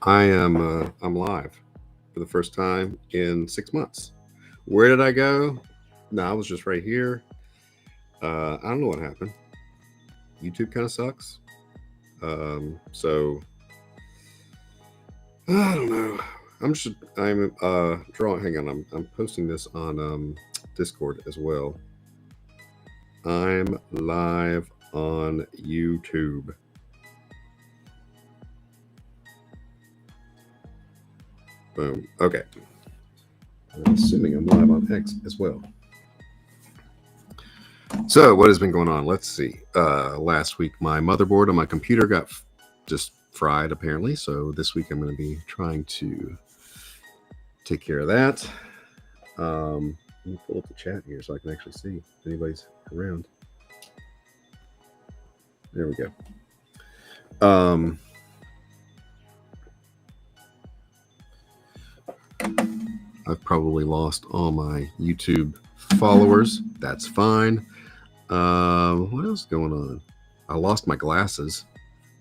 I'm live for the first time in 6 months. Where did I go? No, I was just right here. I don't know what happened. YouTube kind of sucks. So I don't know. I'm drawing. Hang on. I'm posting this on Discord as well. I'm live on YouTube. Boom. Okay. I'm assuming I'm live on X as well. So, what has been going on? Let's see. Last week, my motherboard on my computer got just fried, apparently. So, this week, I'm going to be trying to take care of that. Let me pull up the chat here so I can actually see if anybody's around. There we go. I've probably lost all my YouTube followers. That's fine. What else is going on? I lost my glasses.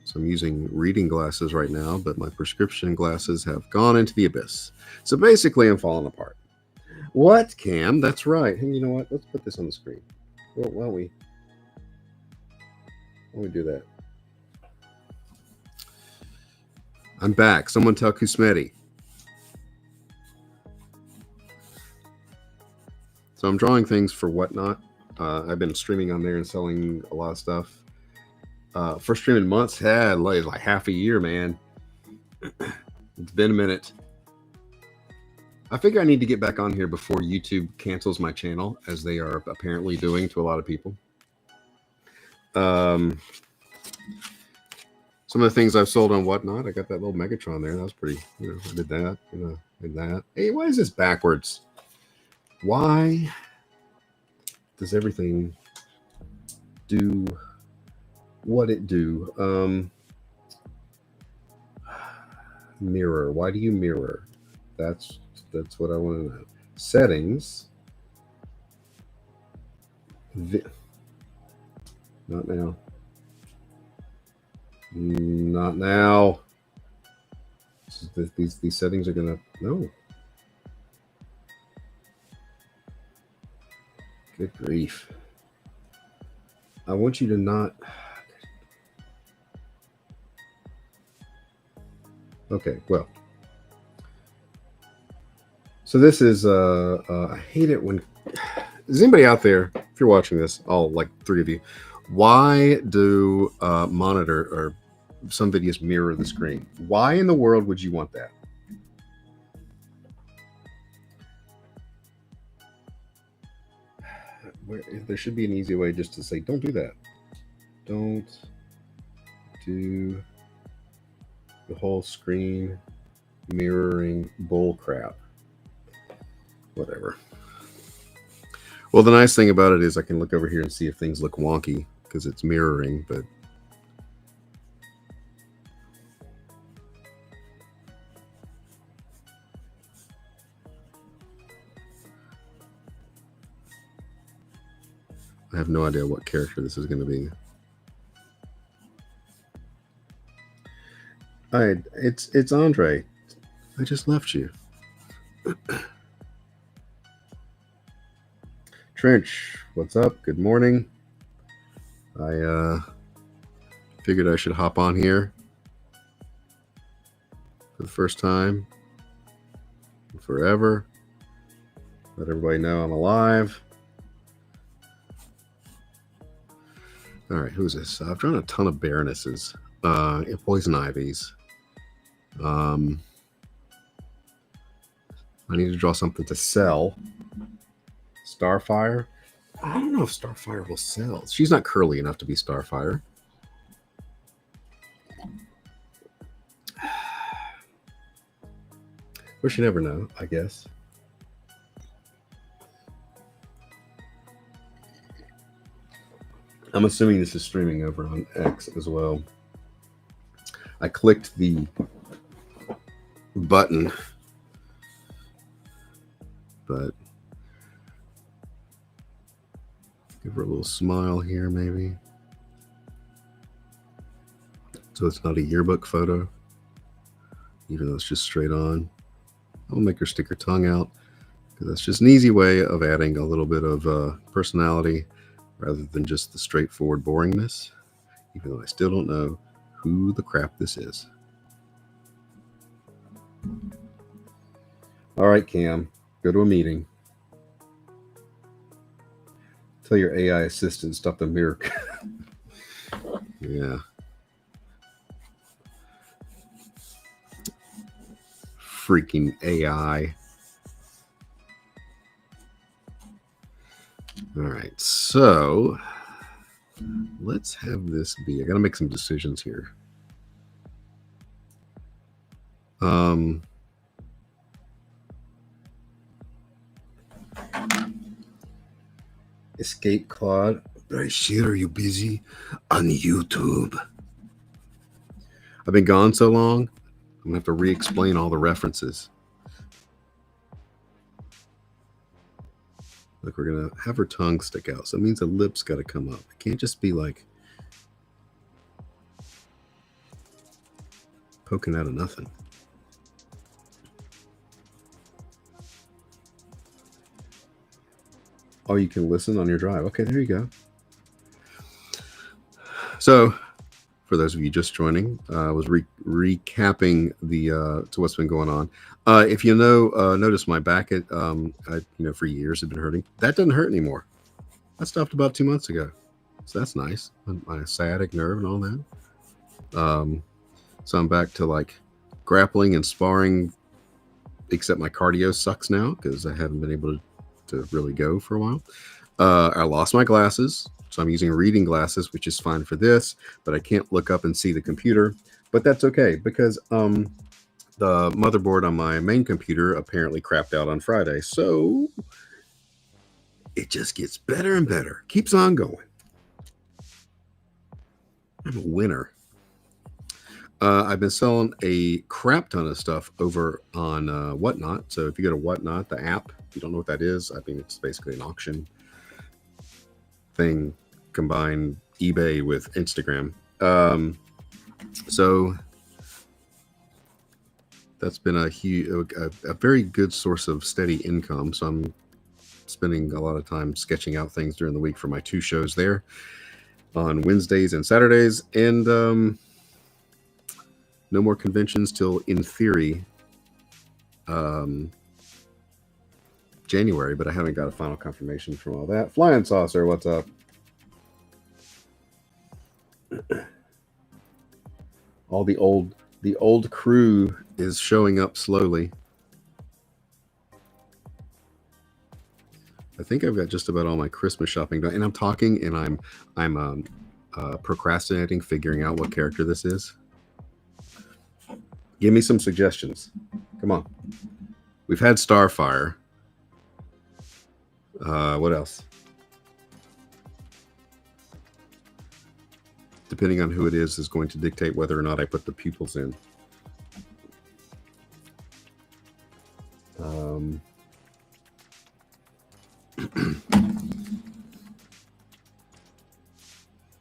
So I'm using reading glasses right now, but my prescription glasses have gone into the abyss. So basically, I'm falling apart. What, Cam? That's right. Hey, you know what? Let's put this on the screen. Well, why don't we do that? I'm back. Someone tell Kusmeti. So I'm drawing things for Whatnot. I've been streaming on there and selling a lot of stuff. First stream in months had like half a year, man. It's been a minute. I figure I need to get back on here before YouTube cancels my channel, as they are apparently doing to a lot of people. Some of the things I've sold on Whatnot, I got that little Megatron there. That was pretty, I did that, did that. Hey, why is this backwards? Why does everything do what it do? Mirror. Why do you mirror? That's what I want to know. Settings. Not now. Not now. These settings are gonna no. Good grief. I want you to not. Okay, well. So this is I hate it when is anybody out there, if you're watching this, all like three of you, why do monitor or some videos mirror the screen? Why in the world would you want that? There should be an easy way just to say, don't do that. Don't do the whole screen mirroring bull crap. Whatever. Well, the nice thing about it is I can look over here and see if things look wonky because it's mirroring, but I have no idea what character this is going to be. Hi, it's Andre. I just left you. Trench, what's up? Good morning. I figured I should hop on here for the first time in forever. Let everybody know I'm alive. All right, who's this? I've drawn a ton of Baronesses, Poison Ivies. I need to draw something to sell. Starfire. I don't know if Starfire will sell. She's not curly enough to be Starfire. But you never know, I guess. I'm assuming this is streaming over on X as well. I clicked the button, but give her a little smile here, maybe. So it's not a yearbook photo. even though it's just straight on. I'll make her stick her tongue out, because that's just an easy way of adding a little bit of personality rather than just the straightforward boringness, even though I still don't know who the crap this is. All right, Cam, go to a meeting. Tell your AI assistant stop the mirror. Yeah. Freaking AI. All right, so let's have this be. I got to make some decisions here. Escape Claude. I shit, are you busy on YouTube? I've been gone so long, I'm gonna have to re-explain all the references. Look, we're gonna have her tongue stick out, so it means the lips got to come up. It can't just be like poking out of nothing. Oh, you can listen on your drive. Okay, there you go. So, for those of you just joining, I was recapping the to what's been going on. If you notice my back, for years had been hurting. That doesn't hurt anymore. That stopped about 2 months ago, so that's nice. My sciatic nerve and all that. So I'm back to like grappling and sparring, except my cardio sucks now because I haven't been able to really go for a while. I lost my glasses, so I'm using reading glasses, which is fine for this, but I can't look up and see the computer. But that's okay because the motherboard on my main computer apparently crapped out on Friday. So it just gets better and better. Keeps on going. I'm a winner. I've been selling a crap ton of stuff over on Whatnot. So if you go to Whatnot, the app, if you don't know what that is, I think it's basically an auction thing, combine eBay with Instagram. So that's been a very good source of steady income. So I'm spending a lot of time sketching out things during the week for my 2 shows there on Wednesdays and Saturdays. And no more conventions till, in theory, January, but I haven't got a final confirmation from all that. Flying Saucer, what's up? All the old crew is showing up slowly. I think I've got just about all my Christmas shopping done, and I'm talking and I'm procrastinating figuring out what character this is. Give me some suggestions. Come on. We've had Starfire. What else? Depending on who it is going to dictate whether or not I put the pupils in.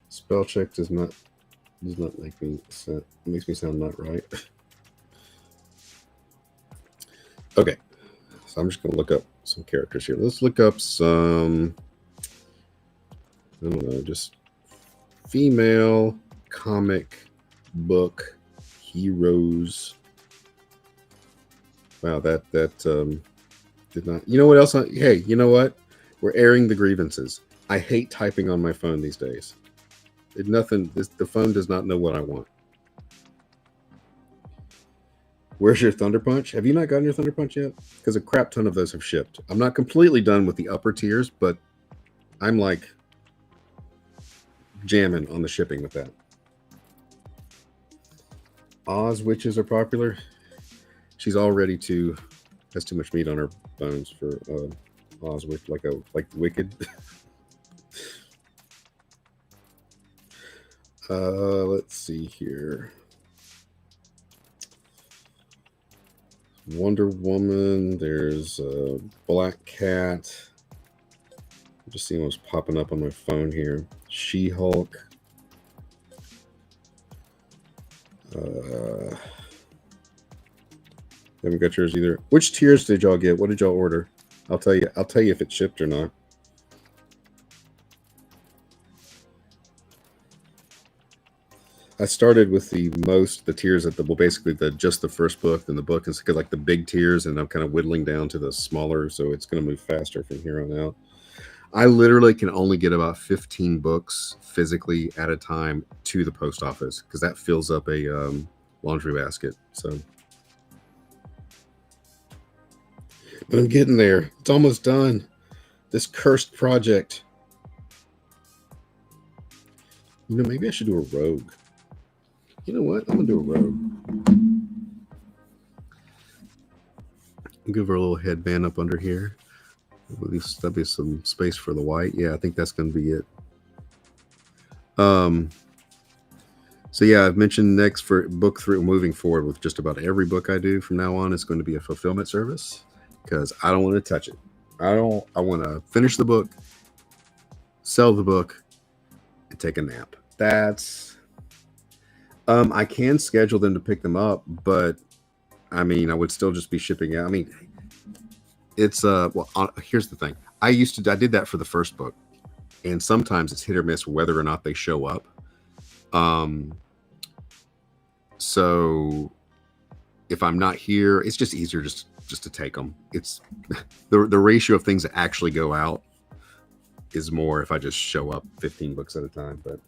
Spell check does not make me makes me sound not right. Okay, so I'm just gonna look up some characters here. Let's look up some, I don't know, just female comic book heroes. Wow, that did not. You know what else? Hey, you know what? We're airing the grievances. I hate typing on my phone these days. The phone does not know what I want. Where's your Thunder Punch? Have you not gotten your Thunder Punch yet? Because a crap ton of those have shipped. I'm not completely done with the upper tiers, but I'm like jamming on the shipping with that. Oz witches are popular. She's already has too much meat on her bones for Oz witch, like Wicked. Let's see here. Wonder Woman. There's Black Cat. I'm just seeing what's popping up on my phone here. She-Hulk. Haven't got yours either. Which tiers did y'all get? What did y'all order? I'll tell you. I'll tell you if it shipped or not. I started with the tiers at basically just the first book, then the book is like the big tiers, and I'm kind of whittling down to the smaller, so it's going to move faster from here on out. I literally can only get about 15 books physically at a time to the post office because that fills up a laundry basket. So, but I'm getting there. It's almost done. This cursed project. You know, maybe I should do a rogue. You know what? I'm gonna do a rogue. Give her a little headband up under here. At least that'll be some space for the white. Yeah, I think that's gonna be it. So yeah, I've mentioned next for book 3, moving forward with just about every book I do from now on, it's going to be a fulfillment service because I don't want to touch it. I want to finish the book, sell the book, and take a nap. That's I can schedule them to pick them up, but I mean, I would still just be shipping out. I mean, it's here's the thing. I did that for the first book, and sometimes it's hit or miss whether or not they show up. So if I'm not here, it's just easier just to take them. It's the ratio of things that actually go out is more if I just show up 15 books at a time. But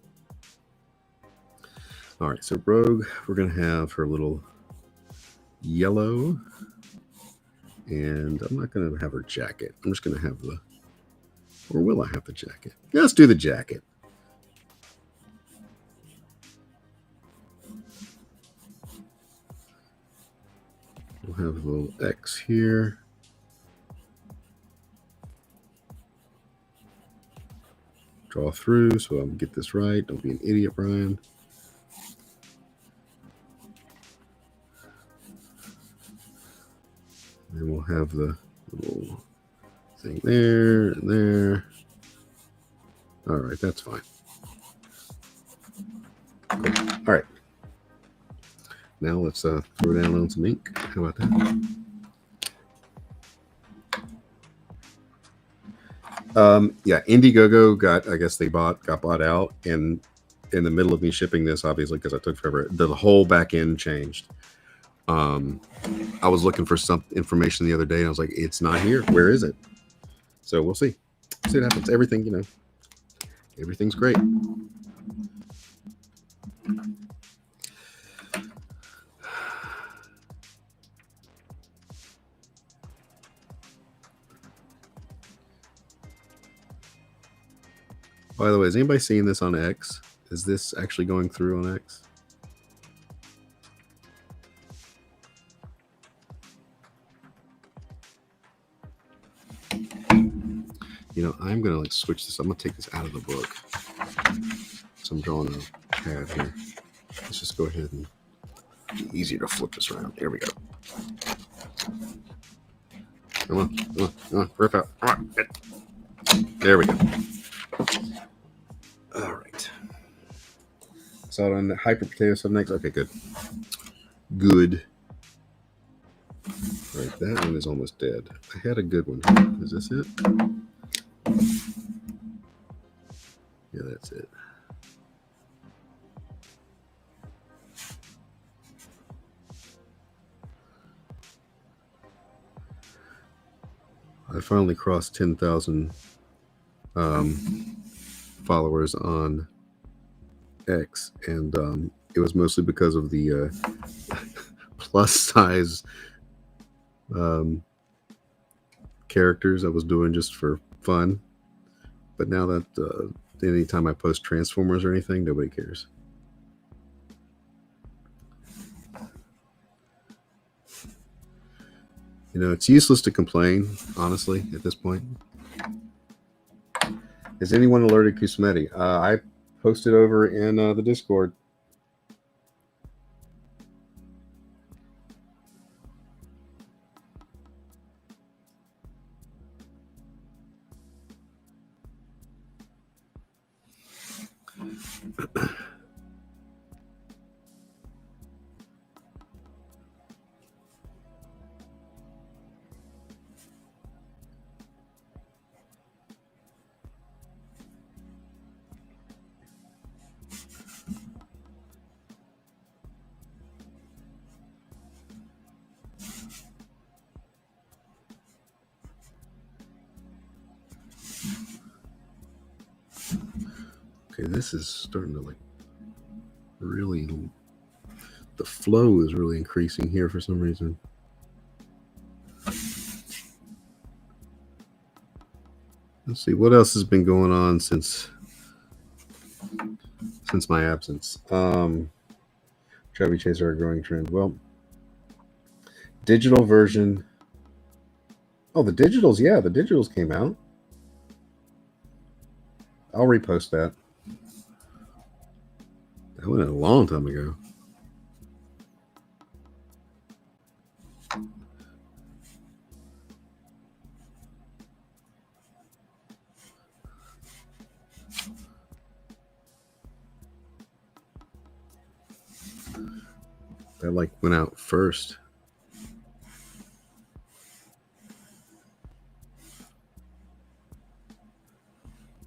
all right, so Rogue, we're gonna have her little yellow, and I'm not gonna have her jacket. I'm just gonna have or will I have the jacket? Yeah, let's do the jacket. We'll have a little X here. Draw through so I'm get this right. Don't be an idiot, Brian. And we'll have the little thing there and there. All right, that's fine. Cool. All right. Now let's throw down on some ink. How about that? Yeah, Indiegogo got bought out, and in the middle of me shipping this, obviously because I took forever, the whole back end changed. I was looking for some information the other day, and I was like, "It's not here. Where is it?" So we'll see. See what happens. Everything, everything's great. By the way, is anybody seeing this on X? Is this actually going through on X? I'm going to switch this. I'm going to take this out of the book. So I'm drawing a pad here. Let's just go ahead and be easier to flip this around. Here we go. Come on, rip out. Come on. There we go. All right. So on the Hyper Potato Sub next. Okay, good. Good. All right, that one is almost dead. I had a good one here. Is this it? Yeah, that's it. I finally crossed 10,000 followers on X, and it was mostly because of the plus size characters I was doing just for fun. But now that anytime I post Transformers or anything, nobody cares. It's useless to complain, honestly, at this point. Is anyone alerted Kusmeti? I posted over in the Discord. Okay, this is starting to like really, the flow is really increasing here for some reason. Let's see what else has been going on since my absence. Chevy Chaser, a growing trend. Well, digital version. Oh, the digitals. Yeah, the digitals came out. I'll repost that. That went a long time ago. That like went out first.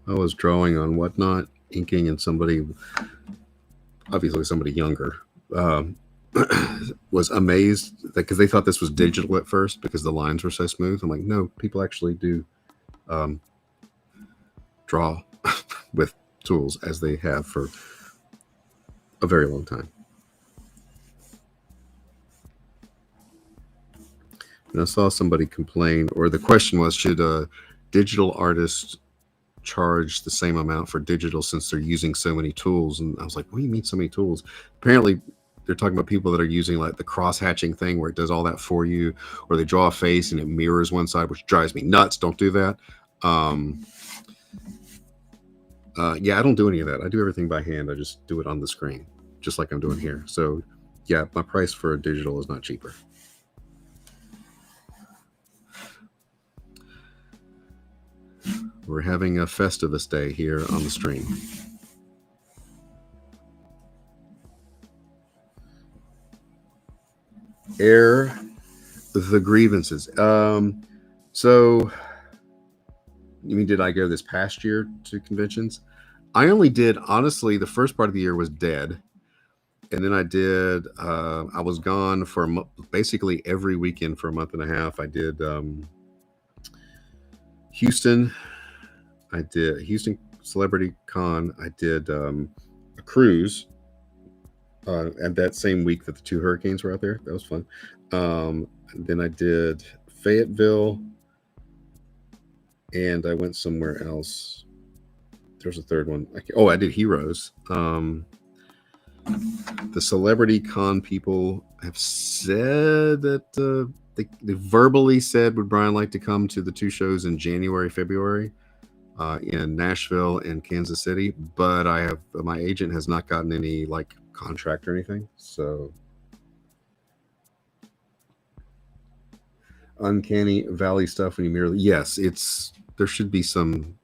I was drawing on Whatnot, inking, and somebody, obviously somebody younger, was amazed because they thought this was digital at first because the lines were so smooth. I'm like, no, people actually do draw with tools as they have for a very long time. And I saw somebody complain, or the question was, should digital artists charge the same amount for digital since they're using so many tools? And I was like, what do you mean so many tools? Apparently they're talking about people that are using like the cross hatching thing where it does all that for you, or they draw a face and it mirrors one side, which drives me nuts. Don't do that. Yeah, I don't do any of that. I do everything by hand. I just do it on the screen, just like I'm doing here. So yeah, my price for a digital is not cheaper. We're having a Festivus day here on the stream. Air the grievances. So you mean, did I go this past year to conventions? I only did, honestly, the first part of the year was dead. And then I did, I was gone for basically every weekend for a month and a half. I did Houston. I did Houston Celebrity Con. I did a cruise and that same week that the two hurricanes were out there. That was fun. Then I did Fayetteville, and I went somewhere else. There's a third one. I did Heroes. The Celebrity Con people have said that they verbally said, would Brian like to come to the two shows in January, February, in Nashville and Kansas City? But my agent has not gotten any like contract or anything. So Uncanny Valley stuff when you merely, yes, there should be some,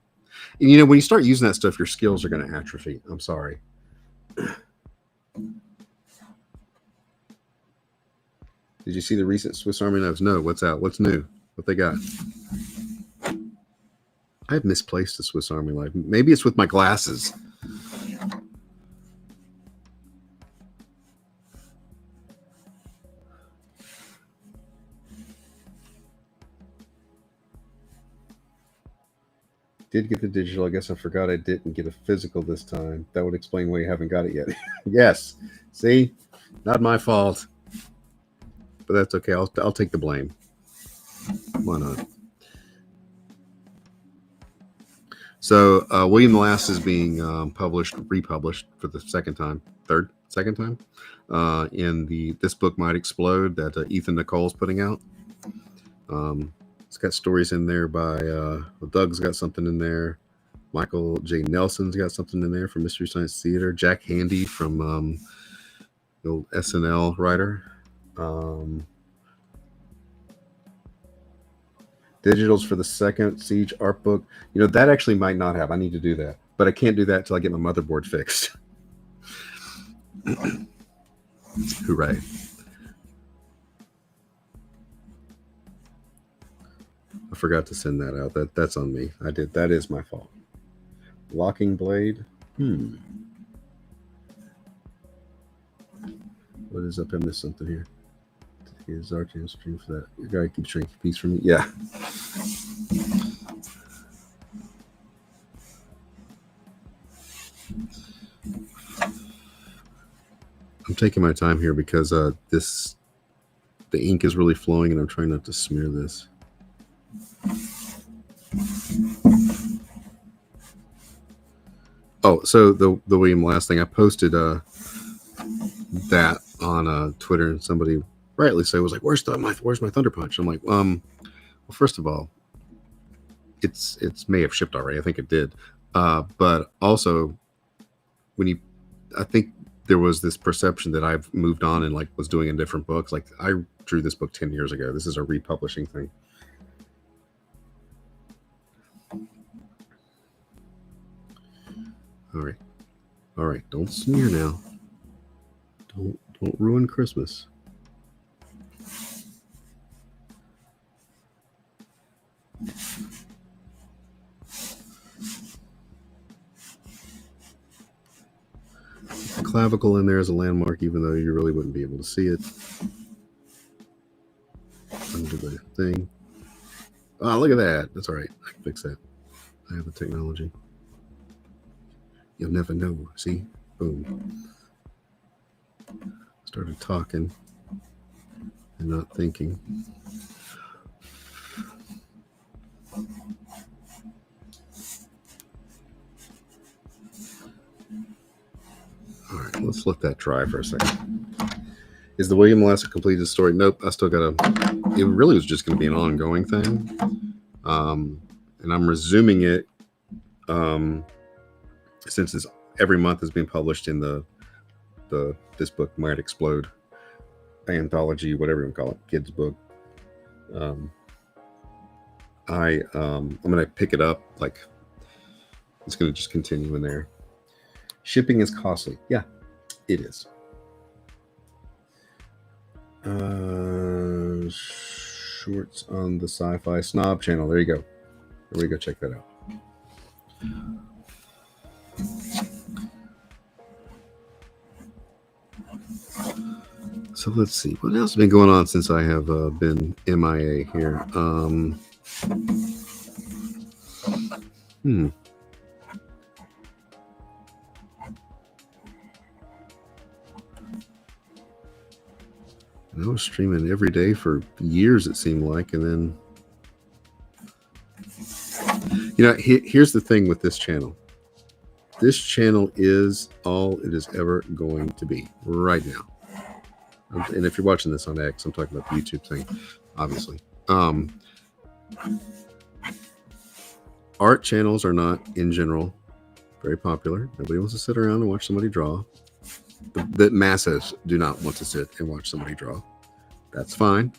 when you start using that stuff, your skills are going to atrophy. I'm sorry. Did you see the recent Swiss Army knives? No. What's out? What's new? What they got? I've misplaced the Swiss Army knife. Maybe it's with my glasses. Did get the digital. I guess I forgot I didn't get a physical this time. That would explain why you haven't got it yet. Yes. See? Not my fault. But that's okay. I'll take the blame. Why not? So William the Last is being republished for the second time in This Book Might Explode that Ethan Nicole's putting out. It's got stories in there by Doug's got something in there. Michael J. Nelson's got something in there from Mystery Science Theater. Jack Handy from the old SNL writer. Digitals for the second Siege art book. That actually might not have. I need to do that. But I can't do that until I get my motherboard fixed. Hooray. I forgot to send that out. That's on me. I did. That is my fault. Locking Blade. What is up? I missed something here. Is our chance stream for that? Your guy keeps drinking peace from me. Yeah. I'm taking my time here because the ink is really flowing, and I'm trying not to smear this. Oh, so the William last thing I posted that on Twitter, and somebody rightly so was like, "Where's my Thunder Punch?" I'm like, well, first of all, it's may have shipped already. I think it did, but also I think there was this perception that I've moved on and like was doing in different books. Like I drew this book 10 years ago. This is a republishing thing. All right. Don't smear now. Don't ruin Christmas. Clavicle in there as a landmark, even though you really wouldn't be able to see it under the thing. Oh, look at that. That's all right. I can fix that. I have the technology. You'll never know. See? Boom. Started talking and not thinking. All right, let's let that dry for a second. Is the William Lasser completed story? Nope. I still got to. It really was just going to be an ongoing thing, and I'm resuming it since it's every month is being published in the this book might explode anthology, whatever you call it, kids book. I'm gonna pick it up. Like it's gonna just continue in there. Shipping is costly. Yeah, it is. Shorts on the Sci-Fi Snob channel. There you go. There we go. Check that out. So let's see what else has been going on since I have been MIA here. I was streaming every day for years, it seemed like, and then here's the thing with this channel. This channel is all it is ever going to be right now. And if you're watching this on X, I'm talking about the YouTube thing, obviously. Art channels are not, in general, very popular. Nobody wants to sit around and watch somebody draw. The masses do not want to sit and watch somebody draw. That's fine.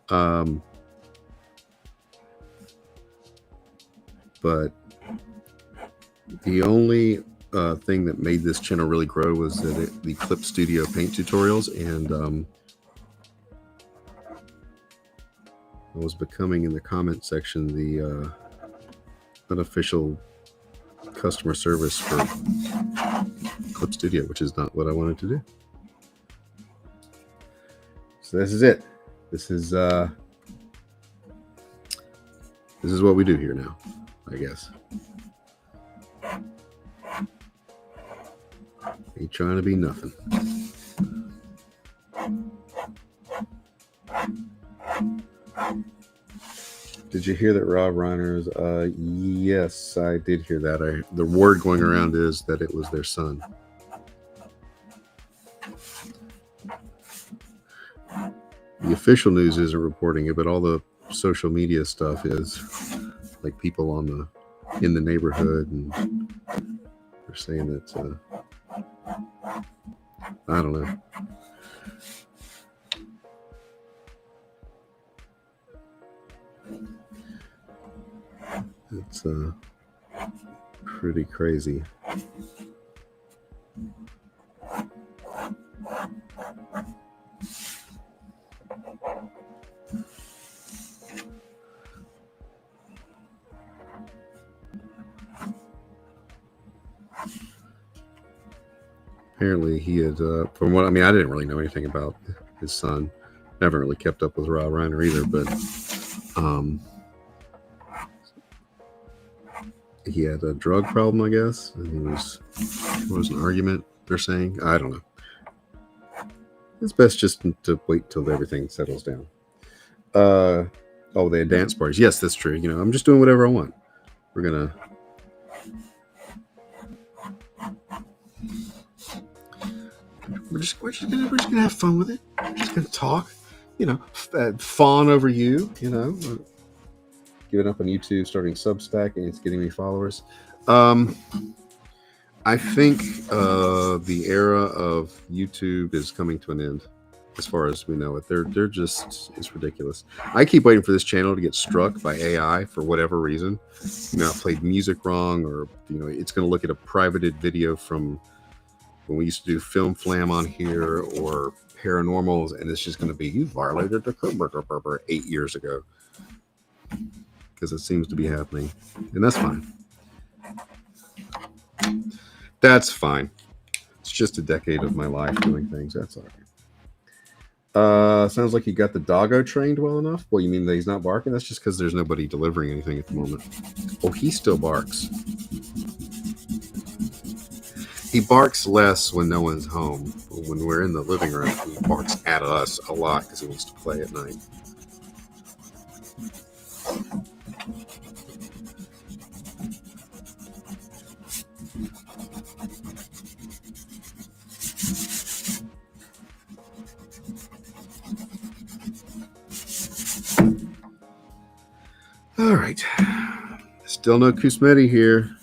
But the only thing that made this channel really grow was the Clip Studio paint tutorials, and I was becoming, in the comment section, the unofficial customer service for Clip Studio, which is not what I wanted to do. So this is it. This is what we do here now, I guess. Ain't trying to be nothing. Did you hear that Rob Reiner's? Yes, I did hear that. The word going around is that it was their son. The official news isn't reporting it, but all the social media stuff is, like people in the neighborhood, and they're saying that I don't know. It's pretty crazy. Apparently he had, from what I mean, I didn't really know anything about his son. Never really kept up with Rob Reiner either, but he had a drug problem, I guess, and there was an argument, they're saying. I don't know. It's best just to wait till everything settles down. Oh, they had dance parties. Yes, that's true. You know, I'm just doing whatever I want. We're just gonna have fun with it. We're just gonna talk. You know, fawn over you. You know, giving up on YouTube, starting Substack, and it's getting me followers. I think the era of YouTube is coming to an end, as far as we know it. They're just, it's ridiculous. I keep waiting for this channel to get struck by AI for whatever reason. You know, I played music wrong, or you know, it's going to look at a privated video from when we used to do Film Flam on here, or Paranormals, and it's just going to be, you violated the 8 years ago, because it seems to be happening, and that's fine. That's fine. It's just a decade of my life doing things. That's all right. Sounds like you got the doggo trained well enough. Well, you mean that he's not barking? That's just because there's nobody delivering anything at the moment. Oh, he still barks. He barks less when no one's home. But when we're in the living room, he barks at us a lot because he wants to play at night. All right. Still no Kusmeti here.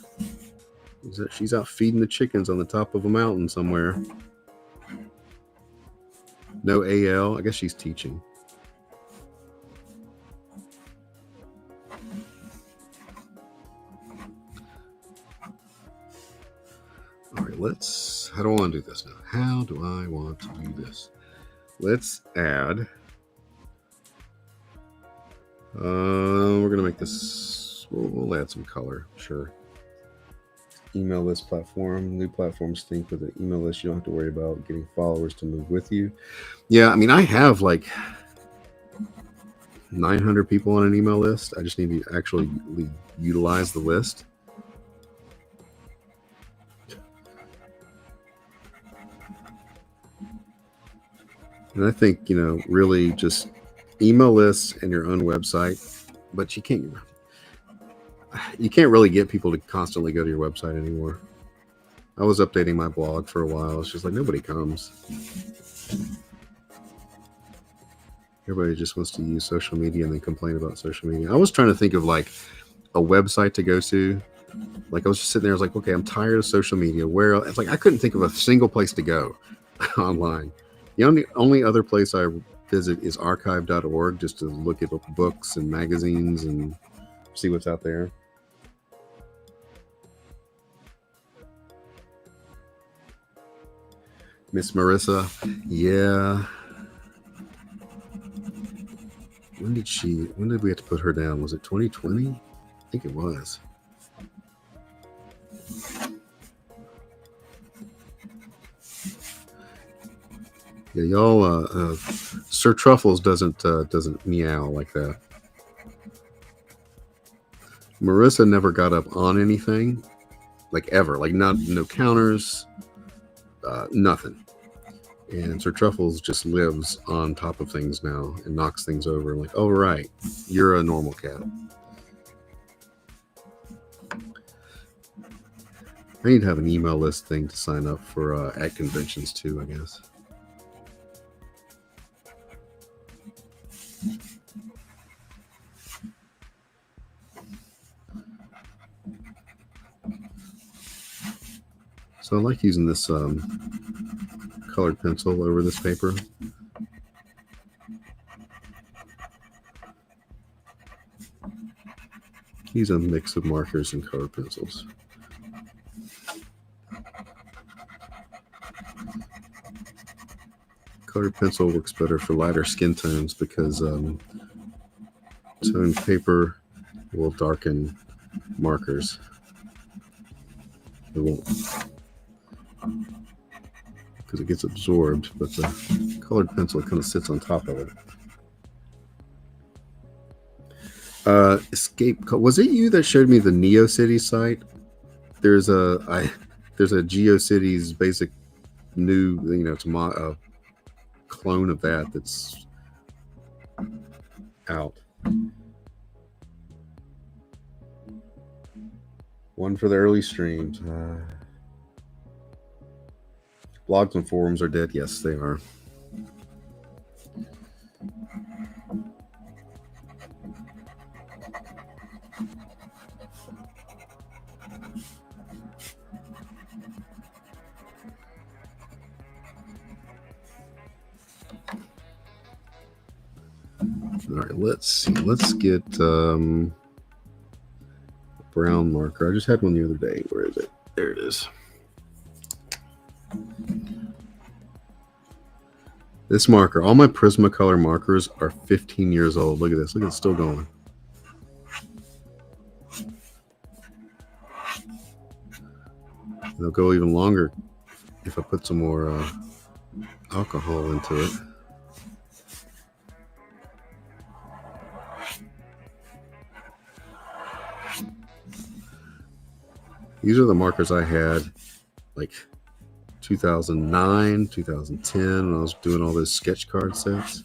She's out feeding the chickens on the top of a mountain somewhere. No AL. I guess she's teaching. All right, let's... How do I want to do this now? How do I want to do this? Let's add... we're going to make this... We'll add some color. Sure. Email list platform. New platforms think with an email list you don't have to worry about getting followers to move with you. Yeah, I mean, I have like 900 people on an email list. I just need to actually utilize the list. And I think, you know, really just email lists and your own website, but you can't really get people to constantly go to your website anymore. I was updating my blog for a while. It's just like nobody comes. Everybody just wants to use social media and then complain about social media. I was trying to think of like a website to go to. Like I was just sitting there, I was like, okay, I'm tired of social media. Where else? It's like I couldn't think of a single place to go online. The only other place I visit is archive.org, just to look at books and magazines and see what's out there. Miss Marissa, yeah. When did we have to put her down? Was it 2020? I think it was. Yeah, y'all, Sir Truffles doesn't meow like that. Marissa never got up on anything, like ever, like no counters, nothing. And Sir Truffles just lives on top of things now and knocks things over. I'm like, oh, right, you're a normal cat. I need to have an email list thing to sign up for at conventions too, I guess. So I like using this colored pencil over this paper. Use a mix of markers and colored pencils. Colored pencil works better for lighter skin tones because toned paper will darken markers. It won't, because it gets absorbed, but the colored pencil kind of sits on top of it. Escape. Was it you that showed me the NeoCities site? There's a GeoCities basic new, you know, it's clone of that that's out. One for the early streams. Blogs and forums are dead. Yes, they are. All right, let's see. Let's get a brown marker. I just had one the other day. Where is it? There it is. This marker, all my Prismacolor markers are 15 years old. Look at this. Look, it's still going. They'll go even longer if I put some more alcohol into it. These are the markers I had like 2009, 2010 when I was doing all those sketch card sets.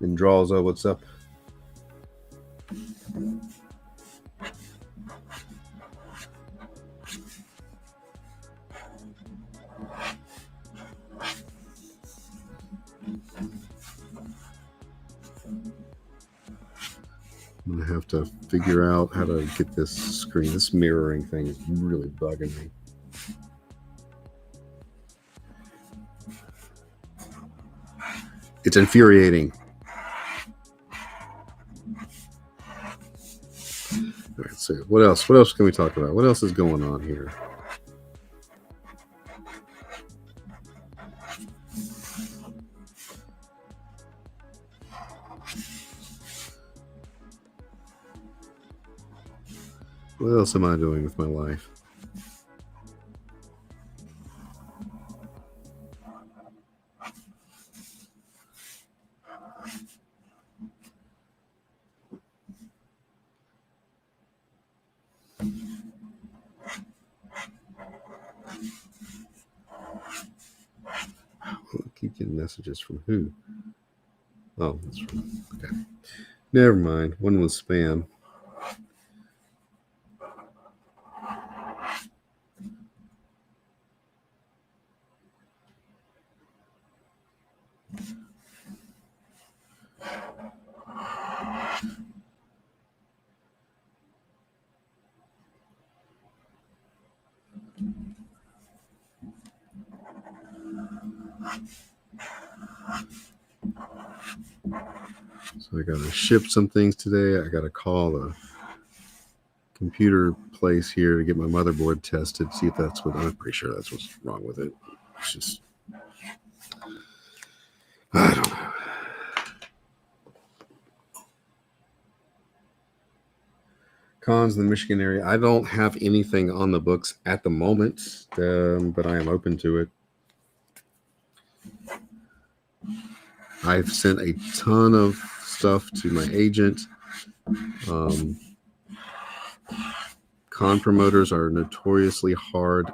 And draws, what's up? I'm gonna have to figure out how to get this screen. This mirroring thing is really bugging me. It's infuriating. All right, so what else? What else can we talk about? What else is going on here? What else am I doing with my life? I keep getting messages from who? Oh, that's from, okay. Never mind. One was spam. So I got to ship some things today. I got to call the computer place here to get my motherboard tested, see if that's what, I'm pretty sure that's what's wrong with it. It's just, I don't know. Cons in the Michigan area. I don't have anything on the books at the moment, but I am open to it. I've sent a ton of stuff to my agent. Con promoters are notoriously hard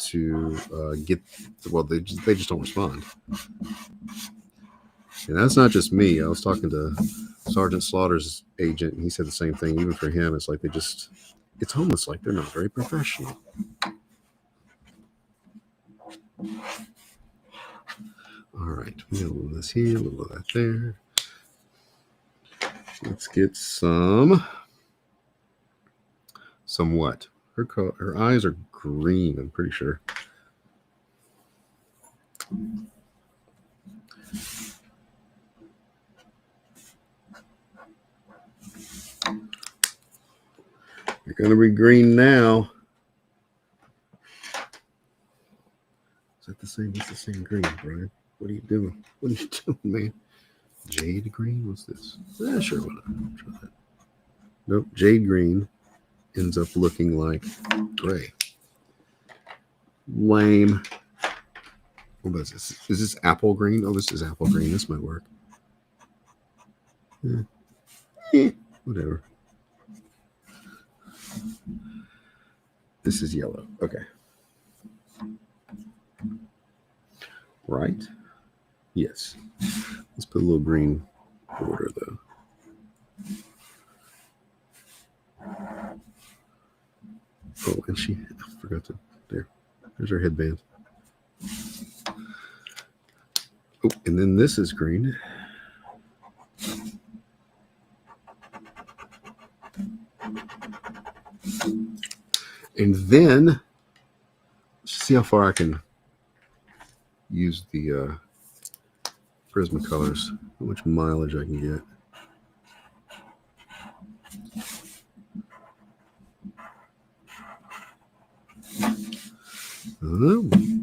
to get. Well, they just don't respond. And that's not just me. I was talking to Sergeant Slaughter's agent, and he said the same thing. Even for him, it's like it's almost like they're not very professional. All right, we got a little of this here, a little of that there. Let's get some what? Her eyes are green, I'm pretty sure. You're going to be green now. Is that the same? It's the same green, Brian. What are you doing? What are you doing, man? Jade green? What's this? Yeah, sure, why not? Try that. Nope, jade green ends up looking like gray. Lame. What is this? Is this apple green? Oh, this is apple green. This might work. Whatever. This is yellow. Okay. Right? Yes. Let's put a little green border though. Oh, and I forgot to, there's her headband. Oh, and then this is green. And then, let's see how far I can use the Prismacolors, how much mileage I can get.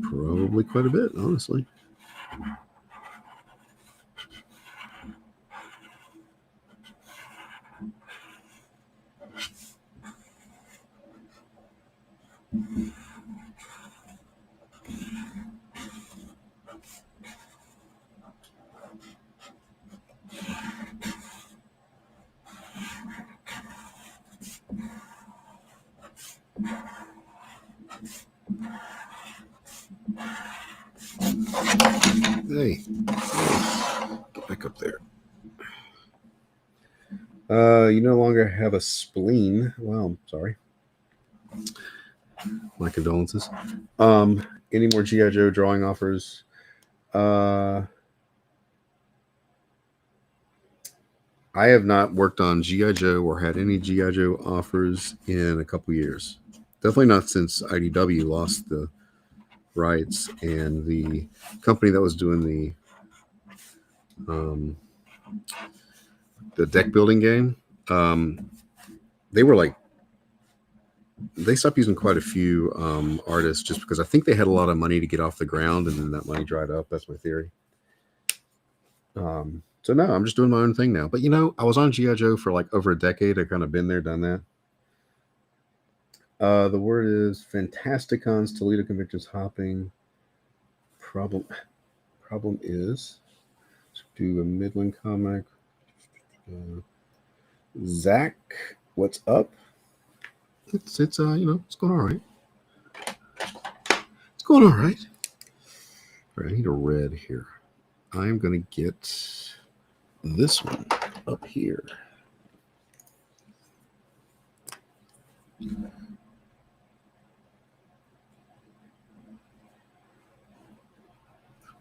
Probably quite a bit, honestly. Hey, get back up there. You no longer have a spleen. Well, sorry. My condolences. Any more G.I. Joe drawing offers? I have not worked on G.I. Joe or had any G.I. Joe offers in a couple years. Definitely not since IDW lost the rights, and the company that was doing the deck building game, they stopped using quite a few artists just because I think they had a lot of money to get off the ground, and then that money dried up. That's my theory. So no, I'm just doing my own thing now. But I was on G.I. Joe for like over a decade. I've kind of been there, done that. The word is Fantasticons, Toledo Conventions hopping. Problem is, let's do a Midland comic. Zach, what's up? It's it's going all right. It's going all right. All right, I need a red here. I'm gonna get this one up here.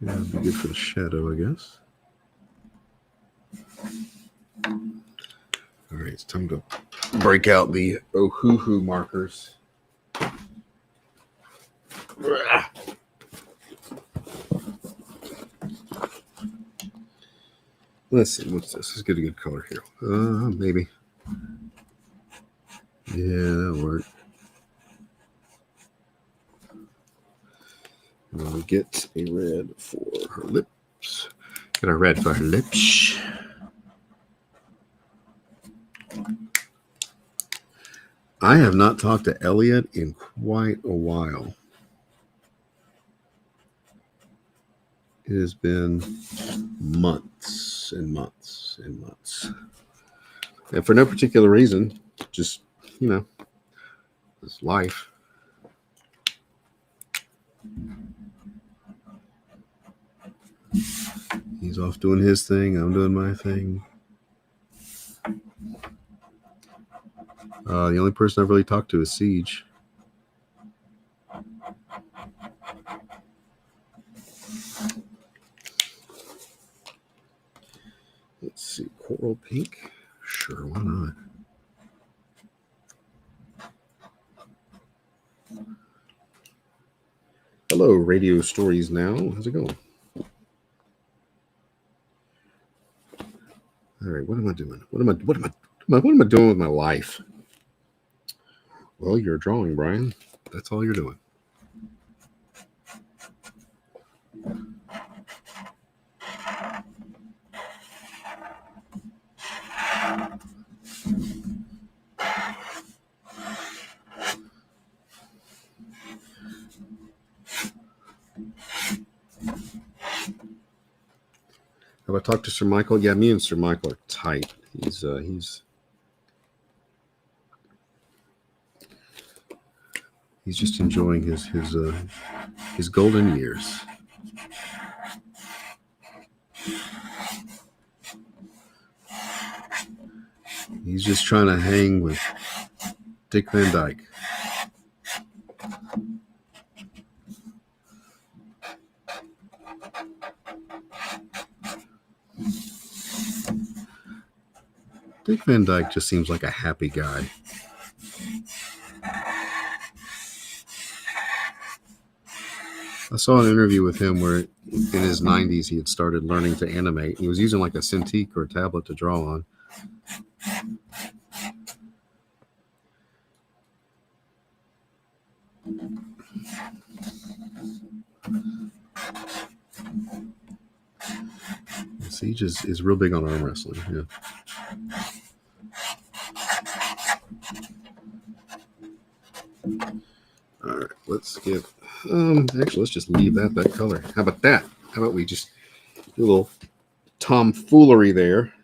Yeah, it'd be good for the shadow, I guess. All right, it's time to break out the Ohuhu markers. Let's see, what's this? Let's get a good color here. Maybe. Yeah, that'll work. We'll get a red for her lips. Get a red for her lips. I have not talked to Elliot in quite a while. It has been months and months and months. And for no particular reason, just, this life. He's off doing his thing. I'm doing my thing. The only person I've really talked to is Siege. Let's see, coral pink. Sure, why not? Hello, Radio Stories Now. How's it going? All right, what am I doing? What am I doing with my life? Well, you're drawing, Brian. That's all you're doing. Have I talked to Sir Michael? Yeah, me and Sir Michael are tight. He's He's just enjoying his golden years. He's just trying to hang with Dick Van Dyke. Dick Van Dyke just seems like a happy guy. I saw an interview with him where in his 90s he had started learning to animate. He was using like a Cintiq or a tablet to draw on. He just is real big on arm wrestling. Yeah. All right, let's get. Actually, let's just leave that color. How about that? How about we just do a little tomfoolery there?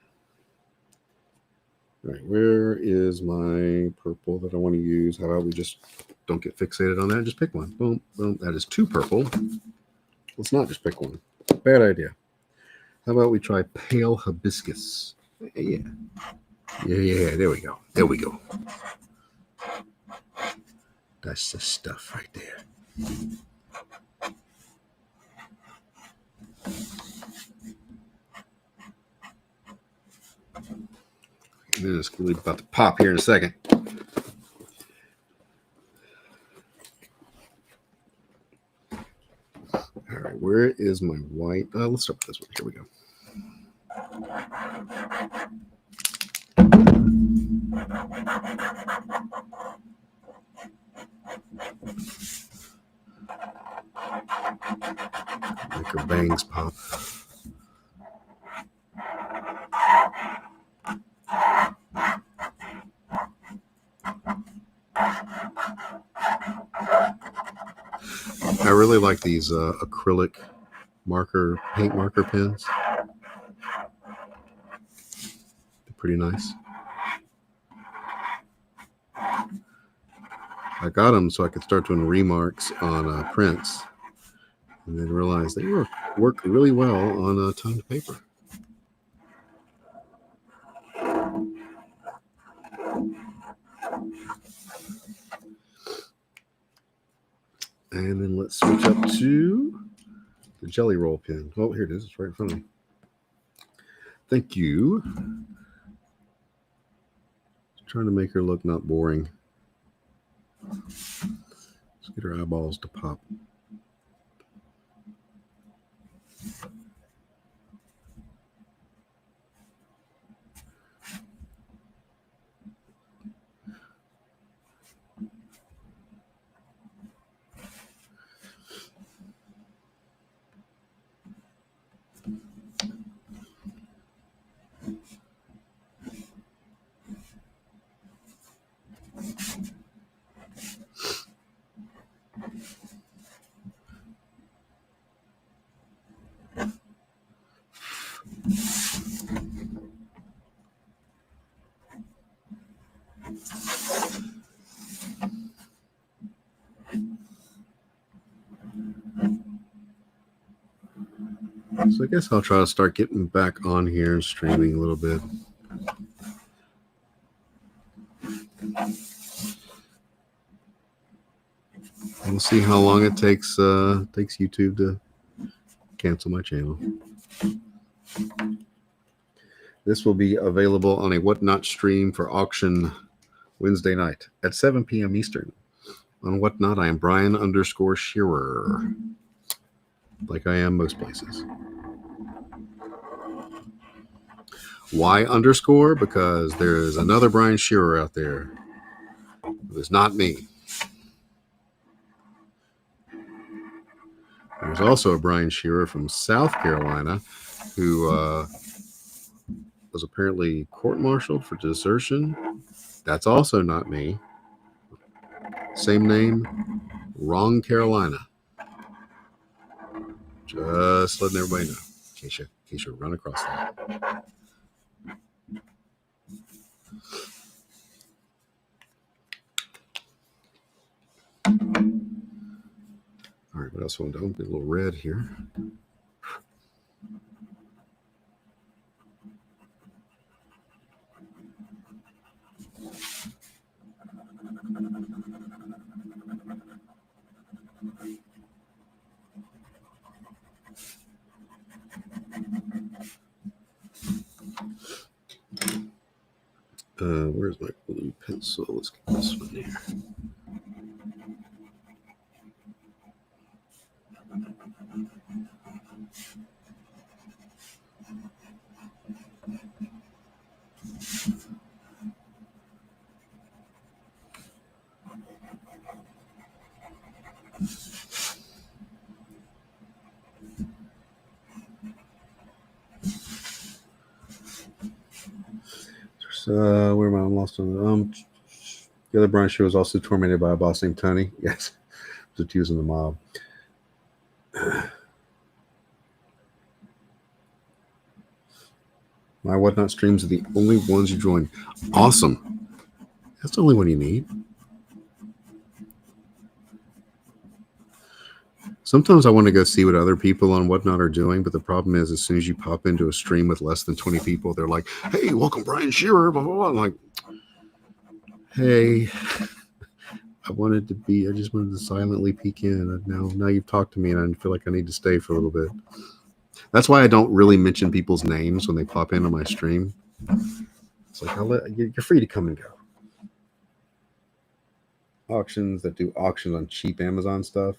All right, where is my purple that I want to use? How about we just don't get fixated on that? Just pick one. Boom, boom. That is 2 purple. Let's not just pick one. Bad idea. How about we try pale hibiscus? Yeah. There we go. There we go. That's the stuff right there. And then it's really about to pop here in a second. All right, where is my white? Let's start with this one. Here we go. Make her bangs pop. I really like these acrylic paint marker pens. They're pretty nice. I got them so I could start doing remarks on prints, and then realized they work really well on toned paper. And then let's switch up to the Jelly Roll pen. Oh, here it is. It's right in front of me. Thank you. Just trying to make her look not boring. Let's get her eyeballs to pop. So I guess I'll try to start getting back on here and streaming a little bit. We'll see how long it takes YouTube to cancel my channel. This will be available on a Whatnot stream for auction Wednesday night at 7 p.m. Eastern. On Whatnot, I am Brian_Shearer, like I am most places. Why underscore? Because there's another Brian Shearer out there who is not me. There's also a Brian Shearer from South Carolina who was apparently court-martialed for desertion. That's also not me. Same name, wrong Carolina. Just letting everybody know, in case you run across that. All right, what else want to do? Get a little red here. Where's my blue pencil? Let's get this one here. Where am I? I'm lost on the other Brian show was also tormented by a boss named Tony. Yes, just using the mob. My Whatnot streams are the only ones you join. Awesome. That's the only one you need. Sometimes I want to go see what other people on Whatnot are doing, but the problem is as soon as you pop into a stream with less than 20 people, they're like, hey, welcome Brian Shearer, blah, blah, blah. I'm like, hey, I just wanted to silently peek in. Now you've talked to me and I feel like I need to stay for a little bit. That's why I don't really mention people's names when they pop into my stream. It's like, you're free to come and go. Auctions that do auctions on cheap Amazon stuff.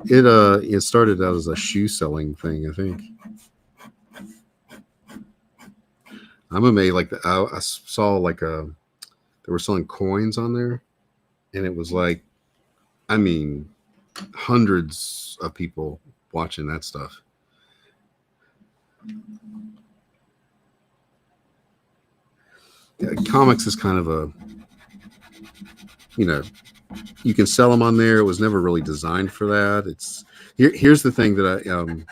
It started out as a shoe selling thing, I think. I'm amazed. Like I saw like they were selling coins on there, and it was like, I mean, hundreds of people watching that stuff. Yeah, comics is kind of a, you can sell them on there. It was never really designed for that. Here's the thing that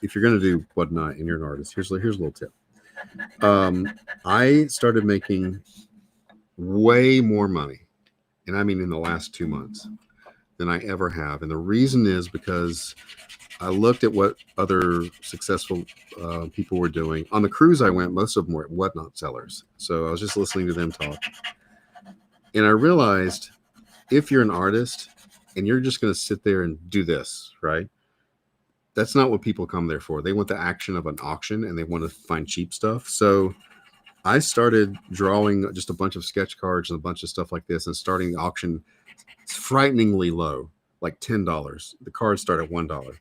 if you're going to do Whatnot and you're an artist, here's a little tip. I started making way more money, and I mean in the last 2 months, than I ever have. And the reason is because I looked at what other successful people were doing. On the cruise I went, most of them were Whatnot sellers. So I was just listening to them talk. And I realized if you're an artist and you're just going to sit there and do this, right? That's not what people come there for. They want the action of an auction and they want to find cheap stuff. So I started drawing just a bunch of sketch cards and a bunch of stuff like this and starting the auction frighteningly low, like $10. The cards start at $1.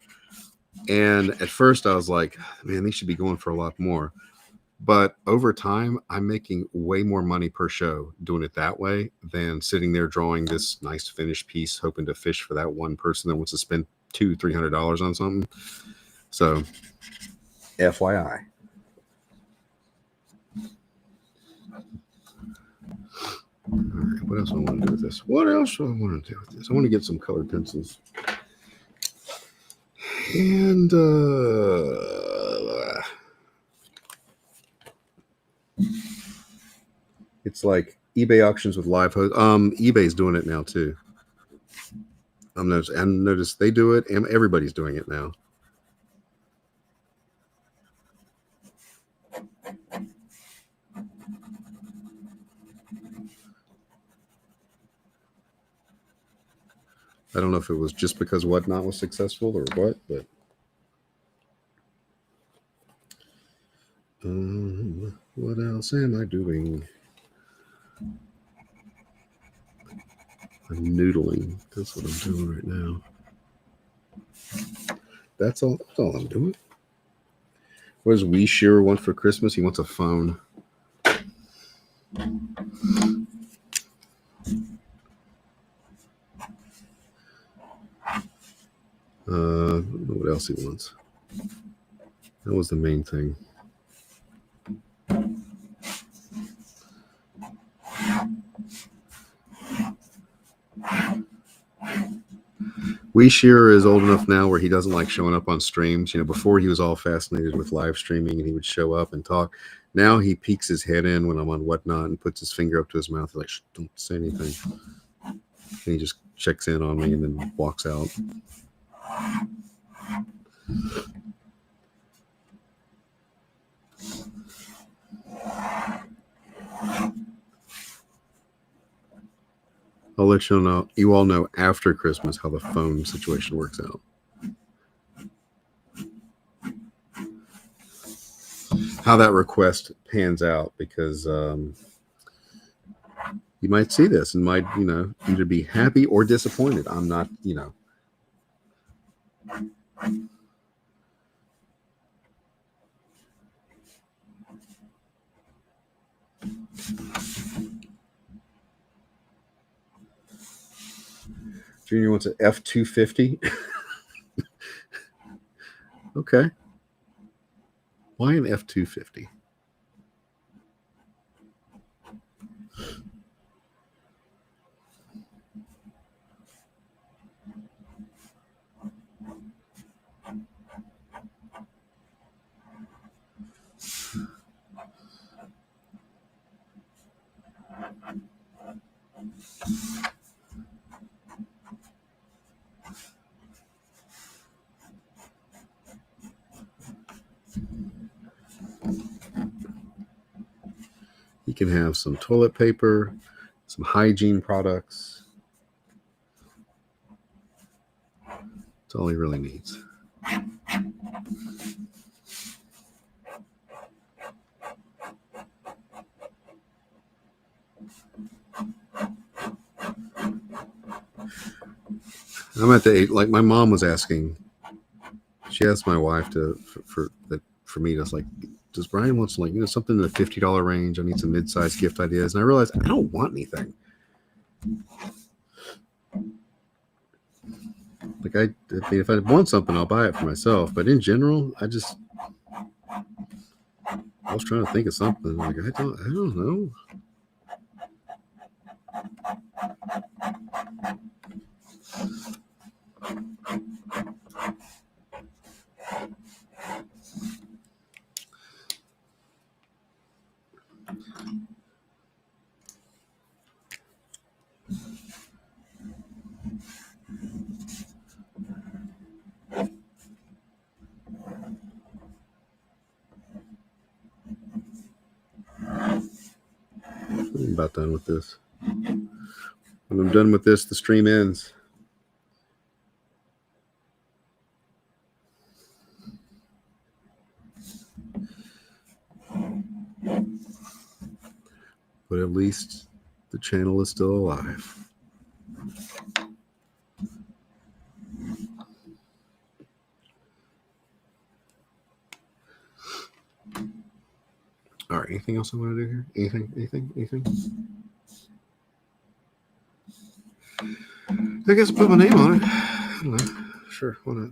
And at first I was like, man, these should be going for a lot more. But over time, I'm making way more money per show doing it that way than sitting there drawing this nice finished piece, hoping to fish for that one person that wants to spend $200-$300 on something. So, FYI. All right, what else do I want to do with this? I want to get some colored pencils. And it's like eBay auctions with live host. eBay's doing it now too. I noticed they do it, and everybody's doing it now. I don't know if it was just because Whatnot was successful or what, but what else am I doing? I'm noodling. That's what I'm doing right now. That's all I'm doing. What does Wee Shearer want for Christmas? He wants a phone. I don't know what else he wants. That was the main thing. Wee Shearer is old enough now where he doesn't like showing up on streams. Before he was all fascinated with live streaming and he would show up and talk. Now he peeks his head in when I'm on Whatnot and puts his finger up to his mouth. He's like, shh, don't say anything. And he just checks in on me and then walks out. I'll let you all know after Christmas how the phone situation works out. How that request pans out, because you might see this and might, either be happy or disappointed. I'm not, Junior wants an F-250. Okay. Why an F-250? He can have some toilet paper, some hygiene products. That's all he really needs. I'm at the age, like my mom was asking. She asked my wife for me to, like, does Brian wants, like, something in the $50 range? I need some mid-sized gift ideas. And I realized I don't want anything. Like, I mean, if I want something, I'll buy it for myself. But in general, I was trying to think of something. Like, I don't know. I'm about done with this. When I'm done with this, the stream ends. But at least the channel is still alive. All right, anything else I want to do here? Anything? I guess I'll put my name on it. I don't know. Sure, why not?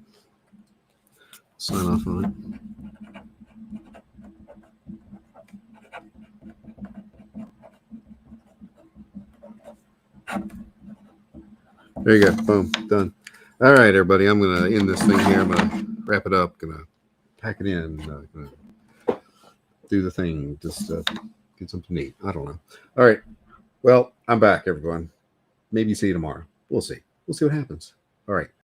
Sign off on it. There you go. Boom. Done. All right, everybody. I'm going to end this thing here. I'm going to wrap it up. Going to pack it in. Going to do the thing. Just get something to eat. I don't know. All right. Well, I'm back, everyone. Maybe see you tomorrow. We'll see. We'll see what happens. All right.